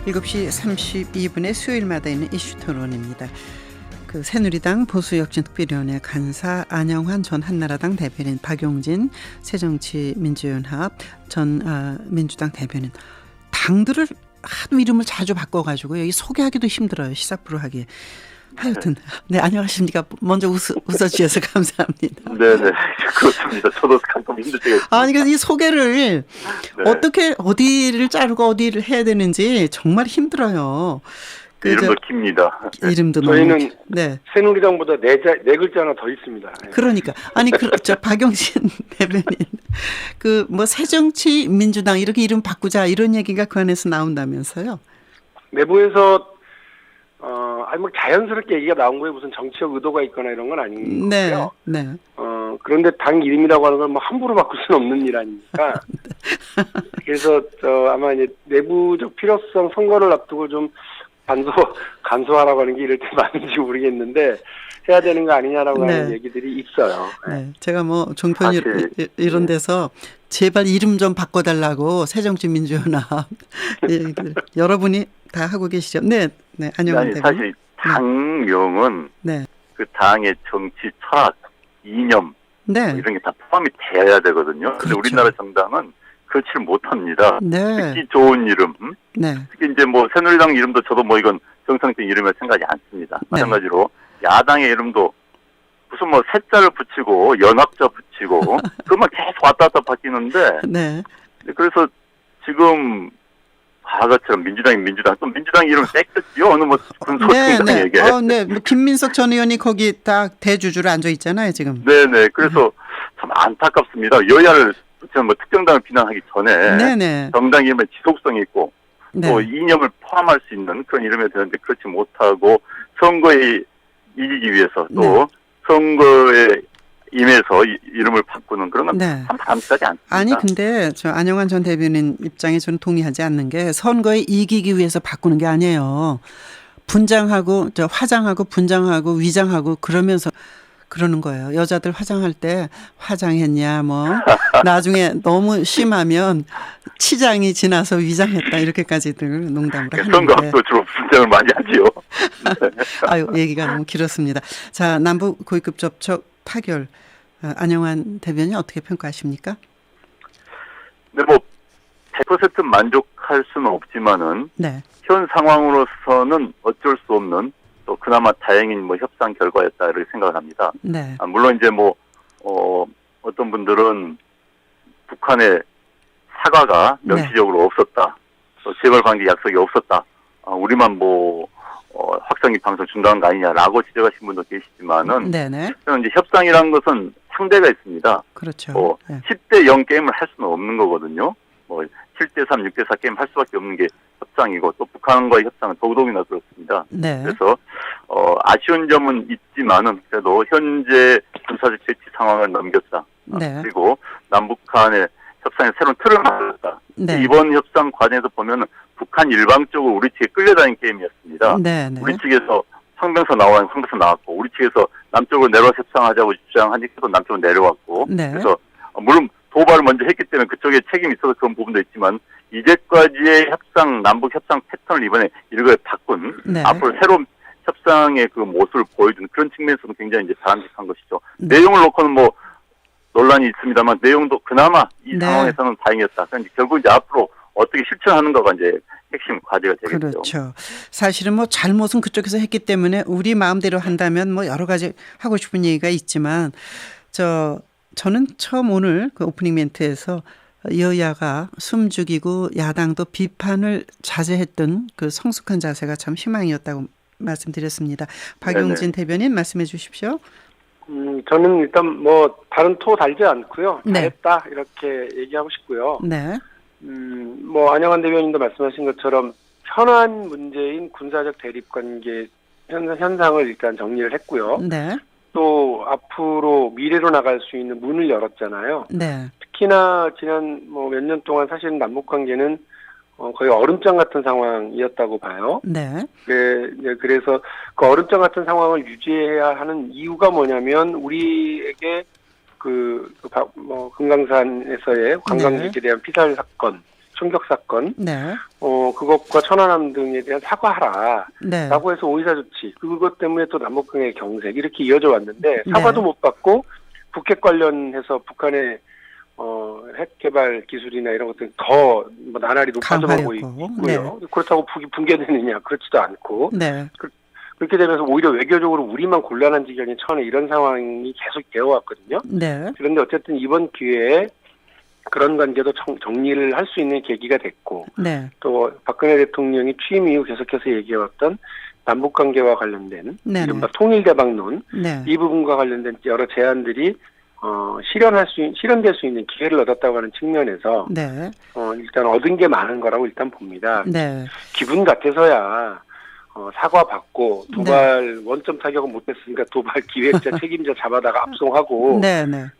7시 32분에 수요일마다 있는 이슈 토론입니다. 새누리당 보수혁신특별위원회 간사 안영환 전 한나라당 대변인, 박용진 새정치민주연합 전 민주당 대변인, 당들을 하도 이름을 자주 바꿔가지고 여기 소개하기도 힘들어요. 시사 프로 하기. 하여튼 네, 안녕하십니까. 먼저 웃어주셔서 감사합니다. 네네, 그렇습니다. 저도 가끔 힘들 때가 있습니다. 아니, 이 소개를 네. 어떻게 어디를 자르고 어디를 해야 되는지 정말 힘들어요. 이름도 깁니다. 네. 이름도 저희는 너무 네. 새누리당보다 네 글자나 더 있습니다. 네. 그러니까 아니 저 박용진 대변인 새정치 민주당 이렇게 이름 바꾸자 이런 얘기가 그 안에서 나온다면서요? 내부에서 자연스럽게 얘기가 나온 거에 무슨 정치적 의도가 있거나 이런 건 아닌 거고요. 네. 그런데 당 이름이라고 하는 건 함부로 바꿀 수는 없는 일 아닙니까? 그래서 아마 이제 내부적 필요성, 선거를 앞두고 좀 간소하라고 하는 게 이럴 때 맞는지 모르겠는데 해야 되는 거 아니냐라고 하는 얘기들이 있어요. 네. 제가 종편 이런 데서 제발 이름 좀 바꿔달라고 새정치민주연합 여러분이 다 하고 계시죠? 네, 안녕하세요. 사실 당명은 그 당의 정치 철학, 이념 이런 게 다 포함이 돼야 되거든요. 그런데 우리나라 정당은 그렇지를 못합니다. 듣기 좋은 이름. 특히 이제 새누리당 이름도 저도 이건 정상적인 이름을 생각하지 않습니다. 마찬가지로 야당의 이름도 무슨 새자를 붙이고 연합자 붙이고 그것만 계속 왔다 갔다 바뀌는데 그래서 지금 과거처럼 민주당 또 민주당 이름 뺏겼지요. 어느 그런 소식인가 김민석 전 의원이 거기 딱 대주주로 앉아 있잖아요 지금. 그래서 참 안타깝습니다. 여야를 특정당을 비난하기 전에 정당 이름에 지속성이 있고 또 이념을 포함할 수 있는 그런 이름이 되는데 그렇지 못하고 선거에 이기기 위해서 또 선거에 임해서 이름을 바꾸는 그런 건 참 바람직하지 않습니다. 아니 근데 저 안영환 전 대변인 입장에 저는 동의하지 않는 게 선거에 이기기 위해서 바꾸는 게 아니에요. 분장하고 화장하고 분장하고 위장하고 그러면서 그러는 거예요. 여자들 화장할 때 화장했냐 나중에 너무 심하면 치장이 지나서 위장했다 이렇게까지들 농담을 하는데. 선거 앞도 주로 분장을 많이 하지요. 아유, 얘기가 너무 길었습니다. 자, 남북 고위급 접촉 타결 안영환 대변인 어떻게 평가하십니까? 네, 100% 만족할 수는 없지만은 현 상황으로서는 어쩔 수 없는 또 그나마 다행인 협상 결과였다 이렇게 생각을 합니다. 물론 이제 어떤 분들은 북한의 사과가 명시적으로 없었다. 또 재벌 관계 약속이 없었다. 우리만 확성기 방송 중단한 거 아니냐라고 지적하신 분도 계시지만은 저는 이제 협상이라는 것은 상대가 있습니다. 그렇죠. 10대 0 게임을 할 수는 없는 거거든요. 7대 3, 6대 4 게임 할 수밖에 없는 게 협상이고 또 북한과의 협상은 더더욱이나 그렇습니다. 그래서 아쉬운 점은 있지만은 그래도 현재 군사적 대치 상황을 넘겼다. 그리고 남북한의 협상에 새로운 틀을 만들었다. 이번 협상 과정에서 보면은 북한 일방적으로 우리 측에 끌려다닌 게임이었습니다. 우리 측에서 황병서 나왔고 우리 측에서 남쪽으로 내려와서 협상하자고 주장하니까 또 남쪽으로 내려왔고 그래서 물론 도발을 먼저 했기 때문에 그쪽에 책임이 있어서 그런 부분도 있지만 이제까지의 남북 협상 패턴을 이번에 일거에 바꾼 앞으로 새로운 협상의 그 모습을 보여주는 그런 측면에서는 굉장히 이제 바람직한 것이죠. 내용을 놓고는 논란이 있습니다만 내용도 그나마 이 상황에서는 다행이었다. 그러니까 결국 이제 앞으로 어떻게 실천하는가가 이제 핵심 과제가 되겠죠. 그렇죠. 사실은 잘못은 그쪽에서 했기 때문에 우리 마음대로 한다면 여러 가지 하고 싶은 얘기가 있지만 저는 처음 오늘 그 오프닝 멘트에서 여야가 숨죽이고 야당도 비판을 자제했던 그 성숙한 자세가 참 희망이었다고 말씀드렸습니다. 박용진 대변인 말씀해 주십시오. 저는 일단 다른 토 달지 않고요. 잘했다 이렇게 얘기하고 싶고요. 안영환 대변인도 말씀하신 것처럼 현안 문제인 군사적 대립 관계 현상을 일단 정리를 했고요. 또 앞으로 미래로 나갈 수 있는 문을 열었잖아요. 특히나 지난 몇 년 동안 사실 남북 관계는 거의 얼음장 같은 상황이었다고 봐요. 그래서 그 얼음장 같은 상황을 유지해야 하는 이유가 뭐냐면 우리에게 금강산에서의 관광객에 대한 피살 사건, 총격 사건, 네. 그것과 천안함 등에 대한 사과하라. 네. 라고 해서 오이사 조치, 그것 때문에 또 남북간의 경색 이렇게 이어져 왔는데 사과도 못 받고 북핵 관련해서 북한의 핵 개발 기술이나 이런 것들 더 나날이 높아져가고 있고요. 네. 그렇다고 북이 붕괴되느냐 그렇지도 않고 네. 그렇게 되면서 오히려 외교적으로 우리만 곤란한 지경에 처해 이런 상황이 계속 되어왔거든요. 네. 그런데 어쨌든 이번 기회에 그런 관계도 정리를 할 수 있는 계기가 됐고 네. 또 박근혜 대통령이 취임 이후 계속해서 얘기해왔던 남북관계와 관련된 이른바 통일대박론 네. 이 부분과 관련된 여러 제안들이 실현될 수 있는 기회를 얻었다고 하는 측면에서 네. 일단 얻은 게 많은 거라고 일단 봅니다. 네. 기분 같아서야 사과받고 도발 원점 타격은 못했으니까 도발 기획자 책임자 잡아다가 압송하고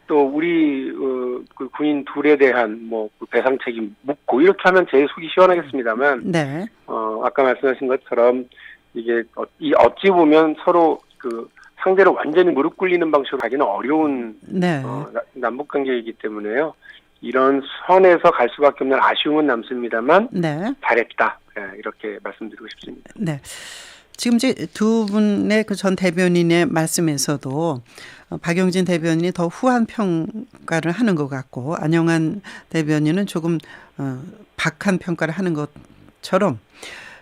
또 우리 그 군인 둘에 대한 그 배상 책임 묻고 이렇게 하면 제일 속이 시원하겠습니다만 아까 말씀하신 것처럼 이게 어찌 보면 서로 그 상대를 완전히 무릎 꿇리는 방식으로 가기는 어려운 남북 관계이기 때문에요. 이런 선에서 갈 수밖에 없는 아쉬움은 남습니다만 잘했다. 이렇게 말씀드리고 싶습니다. 네. 지금 이제 두 분의 그 전 대변인의 말씀에서도 박용진 대변인이 더 후한 평가를 하는 것 같고 안영한 대변인은 조금 박한 평가를 하는 것처럼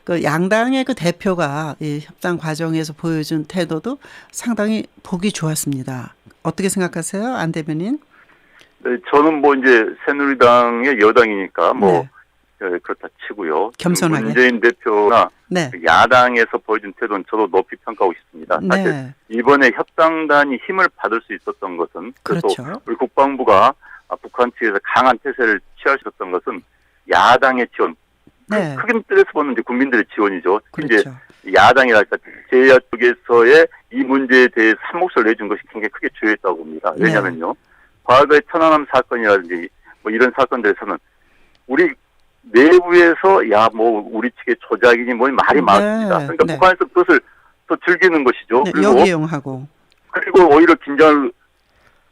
그 양당의 그 대표가 이 협상 과정에서 보여준 태도도 상당히 보기 좋았습니다. 어떻게 생각하세요, 안 대변인? 네, 저는 이제 새누리당의 여당이니까 그렇다 치고요. 겸손하게. 문재인 대표나 야당에서 보여준 태도는 저도 높이 평가하고 싶습니다. 사실 이번에 협상단이 힘을 받을 수 있었던 것은 그래서 우리 국방부가 북한 측에서 강한 태세를 취할 수 있었던 것은 야당의 지원. 크게 뜻에서 보면 이제 국민들의 지원이죠. 이제 야당이랄까 제야 쪽에서의 이 문제에 대해 한 목소리를 내준 것이 굉장히 크게 주요했다고 봅니다. 왜냐하면요. 과거의 천안함 사건이라든지 이런 사건들에서는 우리 내부에서 우리 측의 조작이니 말이 많습니다. 그러니까 북한에서 그것을 또 즐기는 것이죠. 역이용하고 그리고 오히려 긴장을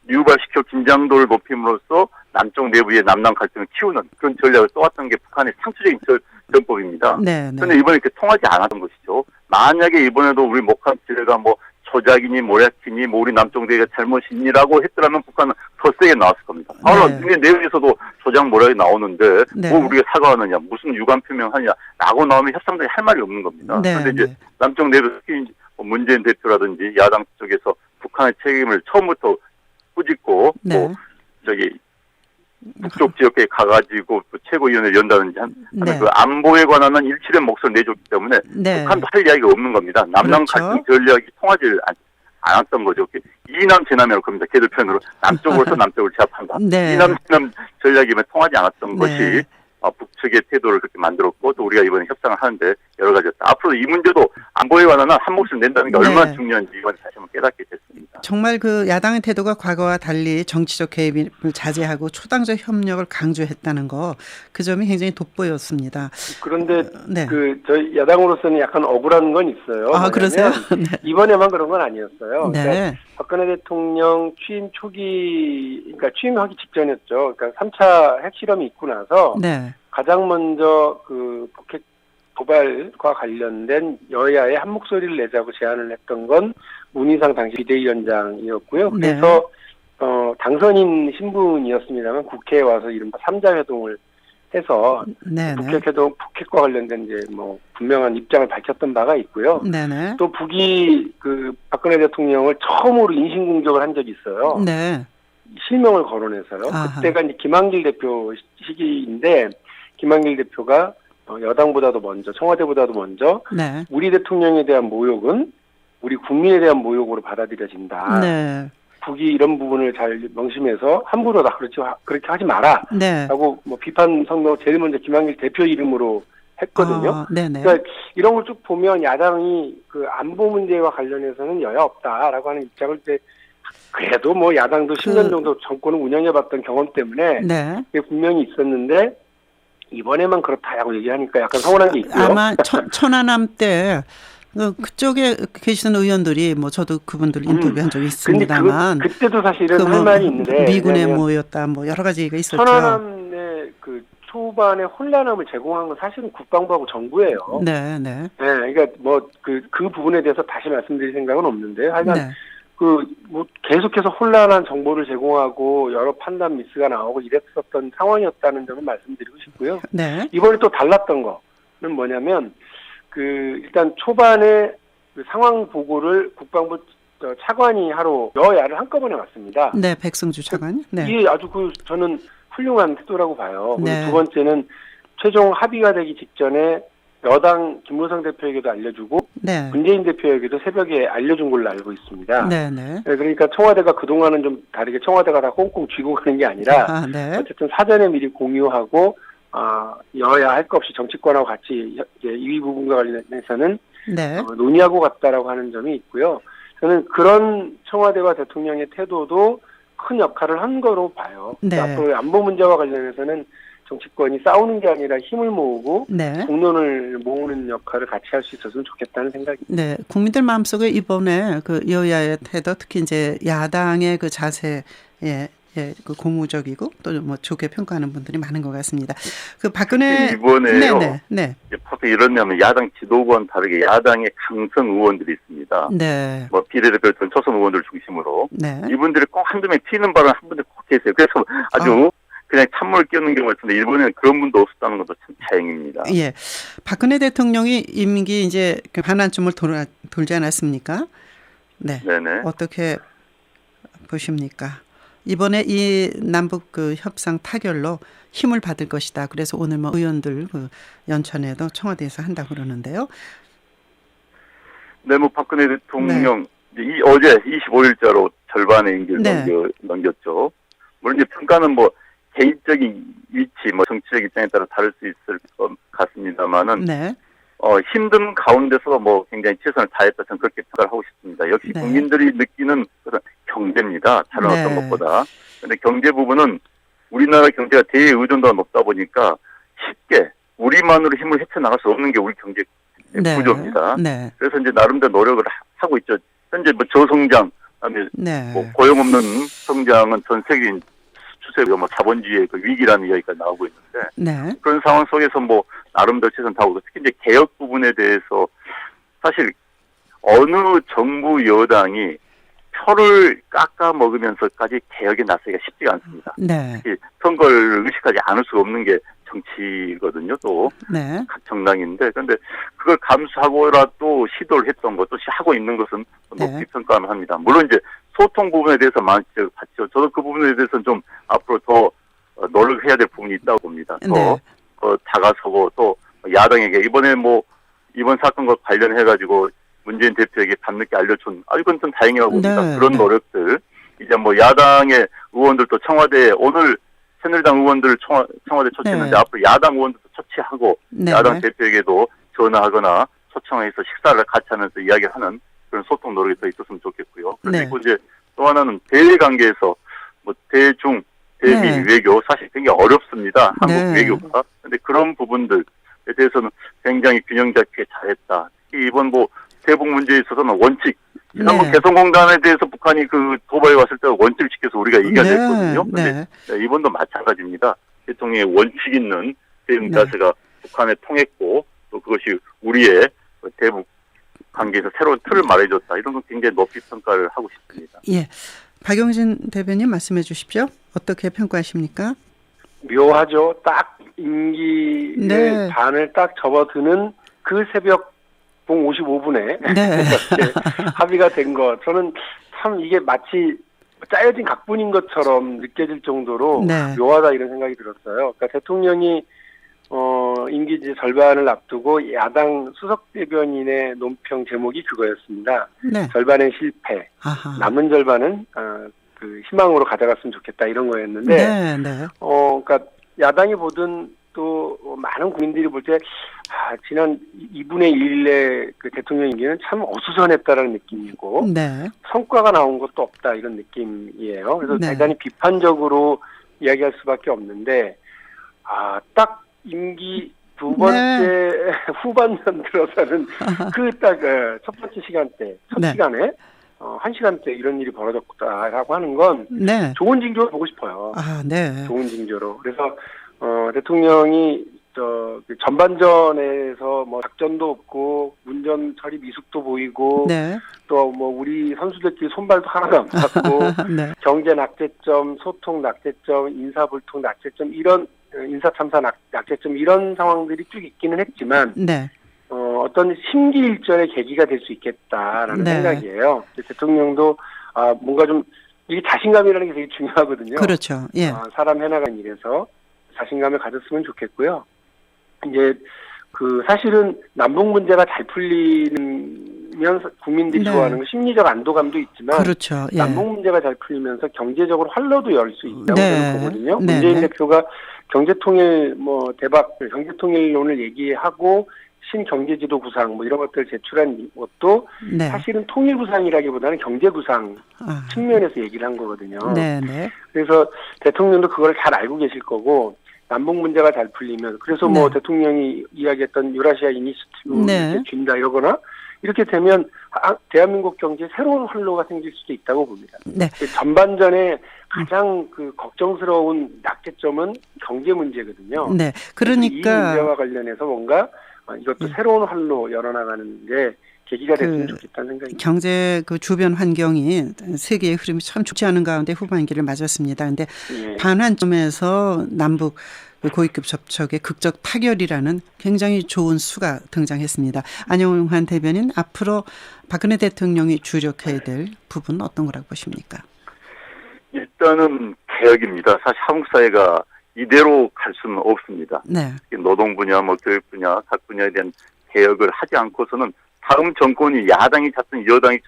유발시켜 긴장도를 높임으로써 남쪽 내부의 남남 갈등을 키우는 그런 전략을 써왔던 게 북한의 상투적인 전법입니다. 그런데 이번에 이렇게 통하지 않았던 것이죠. 만약에 이번에도 우리 목한 지뢰가 조작이니 모략이니 우리 남쪽 내가 잘못이니라고 했더라면 북한은 더 세게 나왔을 겁니다. 우리 내부에서도 조작 모략이 나오는데 우리가 사과하느냐 무슨 유감 표명하느냐라고 나오면 협상단이 할 말이 없는 겁니다. 그런데 이제 남쪽 내부 특히 문재인 대표라든지 야당 쪽에서 북한의 책임을 처음부터 꾸짖고 북쪽 지역에 가가지고 최고위원회를 연다든지 하는 그 안보에 관한 일치된 목소리를 내줬기 때문에 북한도 할 이야기가 없는 겁니다. 남남 갈등 전략이 통하지 않았던 거죠. 이남 제남이라고 합니다. 걔들 편으로 남쪽으로서 남쪽을 제압한다. 이남 제남 전략이면 통하지 않았던 것이 북측의 태도를 그렇게 만들었고 또 우리가 이번에 협상을 하는데 여러 가지였다. 앞으로 이 문제도 안보에 관한 한 몫을 낸다는 게 얼마나 중요한지 이번에 다시 한번 깨닫게 됐습니다. 정말 그 야당의 태도가 과거와 달리 정치적 개입을 자제하고 초당적 협력을 강조했다는 거 그 점이 굉장히 돋보였습니다. 그런데 저희 야당으로서는 약간 억울한 건 있어요. 그러세요? 이번에만 그런 건 아니었어요. 그러니까 박근혜 대통령 취임 초기, 그러니까 취임하기 직전이었죠. 그러니까 3차 핵실험이 있고 나서 가장 먼저 그 북핵 도발과 관련된 여야의 한 목소리를 내자고 제안을 했던 건 문희상 당시 비대위원장이었고요. 그래서 당선인 신분이었습니다만 국회에 와서 이른바 3자 회동을 해서 북핵과 관련된 이제 분명한 입장을 밝혔던 바가 있고요. 또 북이 그 박근혜 대통령을 처음으로 인신공격을 한 적이 있어요. 실명을 거론해서요. 그때가 이제 김한길 대표 시기인데 김한길 대표가 여당보다도 먼저 청와대보다도 먼저 우리 대통령에 대한 모욕은 우리 국민에 대한 모욕으로 받아들여진다. 북이 이런 부분을 잘 명심해서 함부로 다 그렇게 하지 마라. 라고 비판 성명 제일 먼저 김한길 대표 이름으로 했거든요. 그러니까 이런 걸 쭉 보면 야당이 그 안보 문제와 관련해서는 여야 없다라고 하는 입장을 그래도 야당도 10년 정도 정권을 운영해봤던 경험 때문에 그게 분명히 있었는데 이번에만 그렇다라고 얘기하니까 약간 서운한 게 있고요. 아마 천안함 때 그쪽에 계시던 의원들이 저도 그분들 인터뷰한 적이 있습니다만 그때도 사실은 할 말이 있는데 미군에 모였다 여러 가지 얘기가 있었죠. 천안함의 그 초반에 혼란함을 제공한 건 사실은 국방부하고 정부예요. 네. 그러니까 뭐 그 부분에 대해서 다시 말씀드릴 생각은 없는데요. 하여간 뭐 계속해서 혼란한 정보를 제공하고 여러 판단 미스가 나오고 이랬었던 상황이었다는 점을 말씀드리고 싶고요. 네. 이번에 또 달랐던 거는 뭐냐면 일단 초반에 그 상황 보고를 국방부 차관이 하러 여야를 한꺼번에 왔습니다. 네, 백승주 차관. 네. 이게 아주 저는 훌륭한 태도라고 봐요. 네. 두 번째는 최종 합의가 되기 직전에 여당 김무성 대표에게도 알려주고 네. 문재인 대표에게도 새벽에 알려준 걸로 알고 있습니다. 네. 그러니까 청와대가 그동안은 좀 다르게 청와대가 다 꽁꽁 쥐고 가는 게 아니라 어쨌든 사전에 미리 공유하고 여야 할 것 없이 정치권하고 같이 이 부분과 관련해서는 논의하고 갔다라고 하는 점이 있고요. 저는 그런 청와대와 대통령의 태도도 큰 역할을 한 거로 봐요. 앞으로 안보 문제와 관련해서는 정치권이 싸우는 게 아니라 힘을 모으고 공론을 모으는 역할을 같이 할 수 있었으면 좋겠다는 생각입니다. 네, 국민들 마음속에 이번에 그 여야의 태도, 특히 이제 야당의 그 자세에 그 고무적이고 또 뭐 좋게 평가하는 분들이 많은 것 같습니다. 그 박근혜 이번에요. 파트 이러냐면 야당 지도부와는 다르게 야당의 강성 의원들이 있습니다. 네. 뭐 비례대표 전 초선 의원들 중심으로 이분들이 꼭 한두 명 튀는 발언 한 분들 꼭 계세요. 그래서 아주 그냥 찬물을 끼얹는 경우가 있는데 이번에는 그런 분도 없었다는 것도 참 다행입니다. 예, 박근혜 대통령이 임기 이제 반환쯤을 돌지 않았습니까? 네. 네네. 어떻게 보십니까? 이번에 이 남북 그 협상 타결로 힘을 받을 것이다. 그래서 오늘 뭐 의원들 그 연천에도 청와대에서 한다고 그러는데요. 네, 뭐 박근혜 대통령 어제 25일자로 절반의 임기를 넘겼죠. 물론 이제 평가는 뭐 개인적인 위치, 뭐 정치적 입장에 따라 다를 수 있을 것 같습니다만은 힘든 가운데서 뭐 굉장히 최선을 다했다 저는 그렇게 평가를 하고 싶습니다. 역시 국민들이 느끼는 그런 경제입니다. 다른 어떤 것보다. 그런데 경제 부분은 우리나라 경제가 대의존도가 높다 보니까 쉽게 우리만으로 힘을 헤쳐나갈 수 없는 게 우리 경제 구조입니다. 그래서 이제 나름대로 노력을 하고 있죠. 현재 뭐 저성장, 그다음에 뭐 고용 없는 성장은 전 세계인 추세고 뭐 자본주의의 그 위기라는 이야기가 나오고 있는데 그런 상황 속에서 뭐 나름대로 최선 다하고 특히 이제 개혁 부분에 대해서 사실 어느 정부 여당이 표를 깎아 먹으면서까지 개혁에 나서기가 쉽지가 않습니다. 특히 선거를 의식하지 않을 수 없는 게 정치거든요. 또 각 정당인데 그런데 그걸 감수하고라도 시도를 했던 것도 하고 있는 것은 높이 평가를 합니다. 물론 이제 소통 부분에 대해서 많이 지적을 받죠. 저도 그 부분에 대해서는 좀 앞으로 더 노력해야 될 부분이 있다고 봅니다. 더 다가서고 또 야당에게 이번에 뭐 이번 사건과 관련해가지고 문재인 대표에게 밤늦게 알려준 이건 좀 다행이라고 봅니다. 그런 노력들 이제 뭐 야당의 의원들도 청와대에 오늘 새누리당 의원들 청와대 초치했는데 앞으로 야당 의원들도 초치하고 야당 대표에게도 전화하거나 초청해서 식사를 같이 하면서 이야기하는 그런 소통 노력이 더 있었으면 좋겠고요. 그리고 이제 또 하나는 대외 관계에서 뭐 대중, 대미 외교 사실 굉장히 어렵습니다. 한국 외교가. 그런데 그런 부분들에 대해서는 굉장히 균형 잡히게 잘했다. 특히 이번 뭐 대북 문제에 있어서는 원칙. 지난번 개성공단에 대해서 북한이 그 도발에 왔을 때 원칙을 지켜서 우리가 이겨냈거든요. 그런데 이번도 마찬가지입니다. 대통령의 원칙 있는 대응 자세가 북한에 통했고 또 그것이 우리의 대북 관계에서 새로운 틀을 말해줬다. 이런 건 굉장히 높이 평가를 하고 싶습니다. 예, 박용진 대변인 말씀해 주십시오. 어떻게 평가하십니까? 묘하죠. 딱 임기의 반을 딱 접어드는 그 새벽 55분에 합의가 된 것. 저는 참 이게 마치 짜여진 각본인 것처럼 느껴질 정도로 묘하다 이런 생각이 들었어요. 그러니까 대통령이 임기 이제 절반을 앞두고 야당 수석 대변인의 논평 제목이 그거였습니다. 절반의 실패, 남은 절반은 그 희망으로 가져갔으면 좋겠다 이런 거였는데, 그러니까 야당이 보든 또 많은 국민들이 볼 때 지난 2분의 1의 그 대통령 임기는 참 어수선했다라는 느낌이고 성과가 나온 것도 없다 이런 느낌이에요. 그래서 대단히 비판적으로 이야기할 수밖에 없는데 딱 임기 두 번째 후반전 들어서는 그 딱 첫 번째 시간대, 첫 시간에 한 시간대 이런 일이 벌어졌다라고 하는 건 좋은 징조로 보고 싶어요. 좋은 징조로. 그래서 대통령이 전반전에서 뭐 작전도 없고 문전 처리 미숙도 보이고 네. 또 뭐 우리 선수들끼리 손발도 하나도 안 맞고 네. 경제 낙제점, 소통 낙제점, 인사불통 낙제점 이런 인사 참사 낙제점 이런 상황들이 쭉 있기는 했지만 네. 어떤 심기일전의 계기가 될 수 있겠다라는 네. 생각이에요. 대통령도 뭔가 좀 이게 자신감이라는 게 되게 중요하거든요. 그렇죠. 예. 사람 해나가는 일에서 자신감을 가졌으면 좋겠고요. 이제 사실은 남북 문제가 잘 풀리면 국민들이 네. 좋아하는 건 심리적 안도감도 있지만 그렇죠. 예. 남북 문제가 잘 풀리면서 경제적으로 활로도 열 수 있다고 네. 저는 보거든요. 네. 문재인 네. 대표가 경제통일 대박 경제통일론을 얘기하고 신경제지도 구상 이런 것들을 제출한 것도 네. 사실은 통일 구상이라기보다는 경제 구상 측면에서 얘기를 한 거거든요. 네. 네. 그래서 대통령도 그걸 잘 알고 계실 거고 남북 문제가 잘 풀리면 그래서 네. 대통령이 이야기했던 유라시아 이니시티브 네. 준다 이러거나 이렇게 되면 대한민국 경제에 새로운 활로가 생길 수도 있다고 봅니다. 네. 전반전에 가장 걱정스러운 낙제점은 경제 문제거든요. 네. 이 문제와 관련해서 뭔가 이것도 새로운 활로 열어나가는 게 계기가 됐으면 좋겠다는 생각입니다. 경제 주변 환경이 세계의 흐름이 참 좋지 않은 가운데 후반기를 맞았습니다. 그런데 반환점에서 남북 고위급 접촉의 극적 타결이라는 굉장히 좋은 수가 등장했습니다. 안영환 대변인, 앞으로 박근혜 대통령이 주력해야 될 부분은 어떤 거라고 보십니까? 일단은 개혁입니다. 사실 한국 사회가 이대로 갈 수는 없습니다. 네. 노동 분야, 교육 분야, 각 분야에 대한 개혁을 하지 않고서는 다음 정권이 야당이 잡든 여당이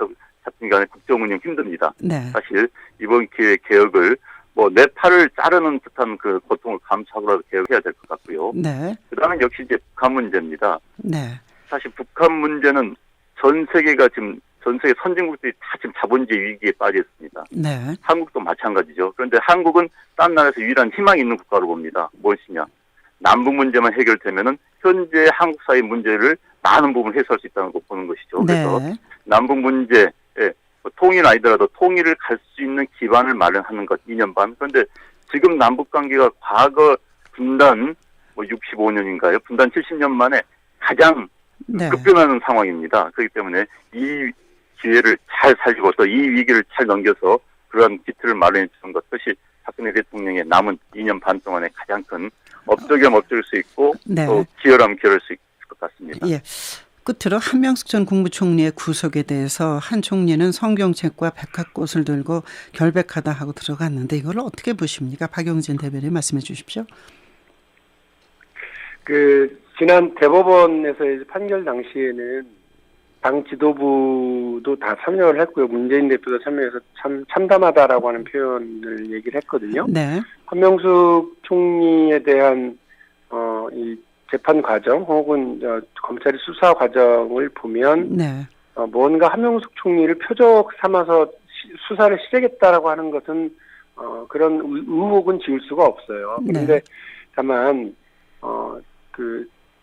잡든 간에 국정 운영 힘듭니다. 네. 사실 이번 기회에 개혁을 내 팔을 자르는 듯한 고통을 감수하고라도 개혁해야 될 것 같고요. 네. 그다음에 역시 이제 북한 문제입니다. 네. 사실 북한 문제는 전 세계 선진국들이 다 지금 자본주의 위기에 빠져 있습니다. 네. 한국도 마찬가지죠. 그런데 한국은 딴 나라에서 유일한 희망이 있는 국가로 봅니다. 무엇이냐? 남북 문제만 해결되면은 현재 한국 사회 문제를 많은 부분 해소할 수 있다는 거 보는 것이죠. 네. 그래서 남북 문제에 통일 아니더라도 통일을 갈 수 있는 기반을 마련하는 것 2년 반. 그런데 지금 남북 관계가 과거 분단 65년인가요? 분단 70년 만에 가장 급변하는 상황입니다. 그렇기 때문에 이 기회를 잘 살리고 또 이 위기를 잘 넘겨서 그러한 기틀을 마련해 주는 것, 그것이 박근혜 대통령의 남은 2년 반 동안에 가장 큰 업적이면 업적일 수 있고 또 기여라면 기여할 수 있을 것 같습니다. 예. 끝으로 한명숙 전 국무총리의 구속에 대해서 한 총리는 성경책과 백합꽃을 들고 결백하다 하고 들어갔는데 이걸 어떻게 보십니까? 박용진 대변인 말씀해 주십시오. 지난 대법원에서 판결 당시에는 당 지도부도 다 참여를 했고요. 문재인 대표도 참여해서 참 참담하다라고 하는 표현을 얘기를 했거든요. 네. 한명숙 총리에 대한 이 재판 과정 혹은 검찰의 수사 과정을 보면 뭔가 한명숙 총리를 표적 삼아서 수사를 시작했다라고 하는 것은 그런 의혹은 지울 수가 없어요. 그런데 다만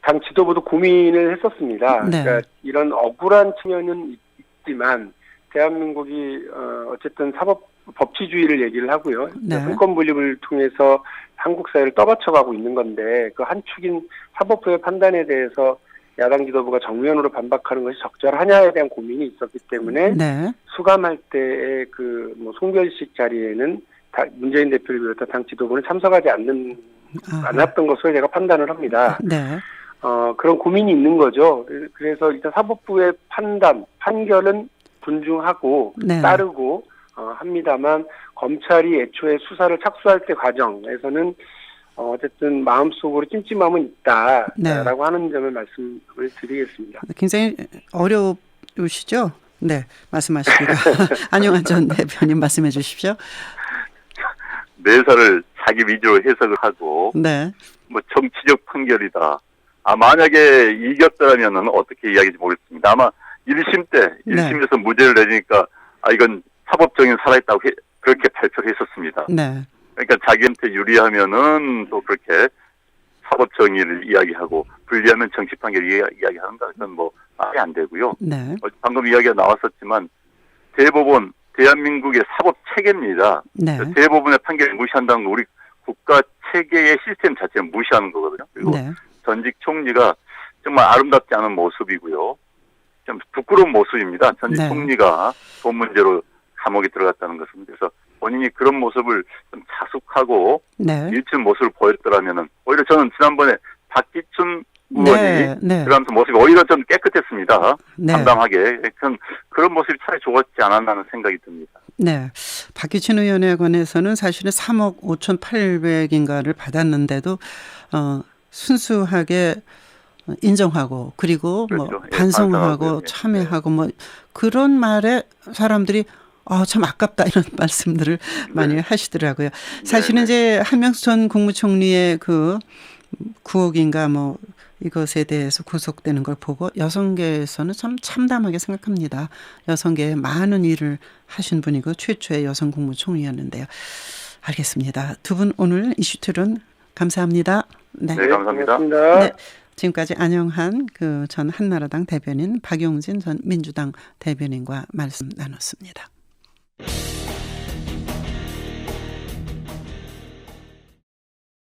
당 지도부도 고민을 했었습니다. 그러니까 이런 억울한 측면은 있지만 대한민국이 어쨌든 법치주의를 얘기를 하고요. 분권 분립을 통해서 한국 사회를 떠받쳐가고 있는 건데 그 한 축인 사법부의 판단에 대해서 야당 지도부가 정면으로 반박하는 것이 적절하냐에 대한 고민이 있었기 때문에 수감할 때의 송별식 자리에는 문재인 대표를 비롯한 당 지도부는 참석하지 않았던 것으로 제가 판단을 합니다. 그런 고민이 있는 거죠. 그래서 일단 사법부의 판결은 존중하고 따르고 합니다만 검찰이 애초에 수사를 착수할 때 과정에서는 어쨌든 마음속으로 찜찜함은 있다라고 하는 점을 말씀을 드리겠습니다. 굉장히 어려우시죠? 네, 말씀하시기가. 안영환 전 대표님 말씀해 주십시오. 내사를 자기 위주로 해석을 하고 정치적 판결이다. 만약에 이겼다면은 어떻게 이야기할지 모르겠습니다. 아마 1심 때 1심에서 무죄를 내니까 이건 사법정의는 살아있다고 그렇게 발표를 했었습니다. 그러니까 자기한테 유리하면은 또 그렇게 사법정의를 이야기하고 불리하면 정치 판결을 이야기하는 것은 말이 안 되고요. 방금 이야기가 나왔었지만 대법원 대한민국의 사법 체계입니다. 대법원의 판결을 무시한다는 건 우리 국가 체계의 시스템 자체를 무시하는 거거든요. 그리고 전직 총리가 정말 아름답지 않은 모습이고요. 좀 부끄러운 모습입니다. 전직 총리가 돈 문제로 감옥에 들어갔다는 것은. 그래서 본인이 그런 모습을 좀 자숙하고 밀치는 모습을 보였더라면은 오히려 저는 지난번에 박기춘 의원이 그러면서 모습이 오히려 좀 깨끗했습니다. 담담하게. 그런 모습이 차라리 좋았지 않았나는 생각이 듭니다. 네. 박기춘 의원에 관해서는 사실은 3억 5,800인가를 받았는데도 순수하게 인정하고 그리고 그렇죠. 뭐 반성하고 참여하고 뭐 그런 말에 사람들이 참 아깝다 이런 말씀들을 많이 하시더라고요. 사실은 이제 한명수 전 국무총리의 그 9억인가 뭐 이것에 대해서 구속되는 걸 보고 여성계에서는 참 참담하게 생각합니다. 여성계에 많은 일을 하신 분이고 최초의 여성 국무총리였는데요. 알겠습니다. 두 분 오늘 이슈 토론 감사합니다. 네, 감사합니다. 네. 지금까지 안영한 그 전 한나라당 대변인, 박용진 전 민주당 대변인과 말씀 나눴습니다.